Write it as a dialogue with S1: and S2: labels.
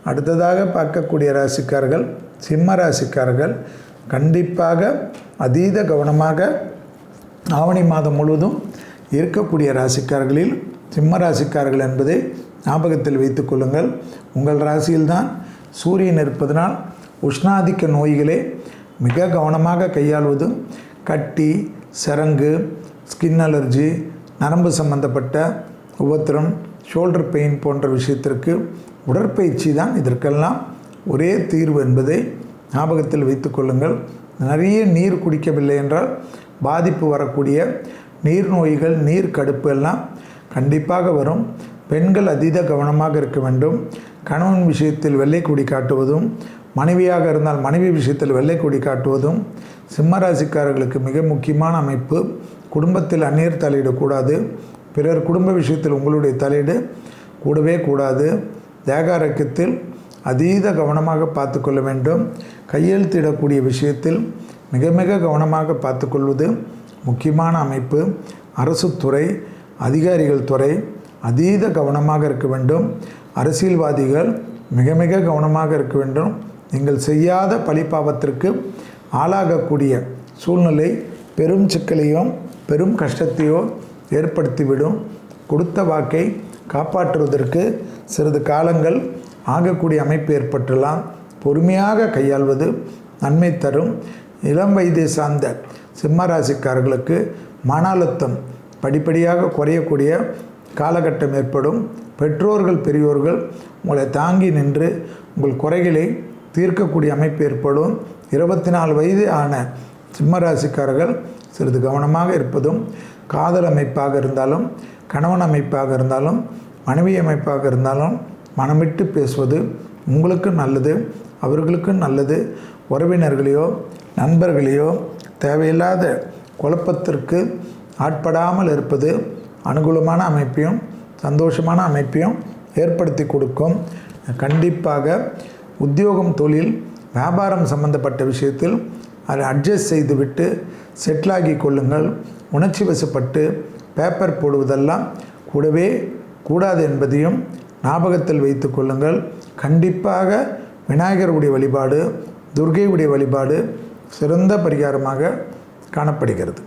S1: அடுத்ததாக பார்க்கக்கூடிய ராசிக்காரர்கள் சிம்ம ராசிக்காரர்கள். கண்டிப்பாக அதீத கவனமாக ஆவணி மாதம் முழுவதும் இருக்கக்கூடிய ராசிக்காரர்களில் சிம்ம ராசிக்காரர்கள் என்பதை ஞாபகத்தில் வைத்து கொள்ளுங்கள். உங்கள் ராசியில்தான் சூரியன் இருப்பதனால் உஷ்ணாதிக்க நோய்களை மிக கவனமாக கையாள்வதும், கட்டி, சரங்கு, ஸ்கின் அலர்ஜி, நரம்பு சம்பந்தப்பட்ட உபத்திரம், ஷோல்டர் பெயின் போன்ற விஷயத்திற்கு உடற்பயிற்சி தான் இதற்கெல்லாம் ஒரே தீர்வு என்பதை ஞாபகத்தில் வைத்து கொள்ளுங்கள். நிறைய நீர் குடிக்கவில்லை என்றால் பாதிப்பு வரக்கூடிய நீர் நோய்கள், நீர் கடுப்பு எல்லாம் கண்டிப்பாக வரும். பெண்கள் அதீத கவனமாக இருக்க வேண்டும். கணவன் விஷயத்தில் வெள்ளை கொடி காட்டுவதும், மனைவியாக இருந்தால் மனைவி விஷயத்தில் வெள்ளை கொடி காட்டுவதும் சிம்மராசிக்காரர்களுக்கு மிக முக்கியமான அமைப்பு. குடும்பத்தில் அந்நியர் தலையிடக்கூடாது. பிறர் குடும்ப விஷயத்தில் உங்களுடைய தலையீடு கூடவே கூடாது. தேக ஆரோக்கியத்தில் அதீத கவனமாக பார்த்து கொள்ள வேண்டும். கையெழுத்திடக்கூடிய விஷயத்தில் மிக மிக கவனமாக பார்த்து கொள்வது முக்கியமான அமைப்பு. அரசு துறை, அதிகாரிகள் துறை அதீத கவனமாக இருக்க வேண்டும். அரசியல்வாதிகள் மிக மிக கவனமாக இருக்க வேண்டும். நீங்கள் செய்யாத பழிபாவத்திற்கு ஆளாகக்கூடிய சூழ்நிலை பெரும் சிக்கலையோ பெரும் கஷ்டத்தையோ ஏற்படுத்திவிடும். கொடுத்த வாக்கை காப்பாற்றுவதற்கு சிறிது காலங்கள் ஆகக்கூடிய அமைப்பு ஏற்பட்டுள்ளலாம். பொறுமையாக கையாள்வது நன்மை தரும். இளம் வயதை சார்ந்த சிம்மராசிக்காரர்களுக்கு மன அழுத்தம் படிப்படியாக குறையக்கூடிய காலகட்டம் ஏற்படும். பெற்றோர்கள், பெரியோர்கள் உங்களை தாங்கி நின்று உங்கள் குறைகளை தீர்க்கக்கூடிய அமைப்பு ஏற்படும். 24 வயது ஆன சிம்மராசிக்காரர்கள் சிறிது கவனமாக இருப்பதும், காதல் அமைப்பாக இருந்தாலும், கணவன் அமைப்பாக இருந்தாலும், மனைவி அமைப்பாக இருந்தாலும் மனம் விட்டு பேசுவது உங்களுக்கு நல்லது, அவர்களுக்கு நல்லது. உறவினர்களையோ நண்பர்களையோ தேவையில்லாத குழப்பத்திற்கு ஆட்படாமல் இருப்பது அனுகூலமான அமைப்பையும் சந்தோஷமான அமைப்பையும் ஏற்படுத்தி கொடுக்கும். கண்டிப்பாக உத்தியோகம், தொழில், வியாபாரம் சம்பந்தப்பட்ட விஷயத்தில் அதை அட்ஜஸ்ட் செய்துவிட்டு செட்டிலாகி கொள்ளுங்கள். உணர்ச்சி வசப்பட்டு பேப்பர் போடுவதெல்லாம் கூடவே கூடாது என்பதையும் ஞாபகத்தில் வைத்து கொள்ளுங்கள். கண்டிப்பாக விநாயகருடைய வழிபாடு, துர்க்கையுடைய வழிபாடு சிறந்த பரிகாரமாக காணப்படுகிறது.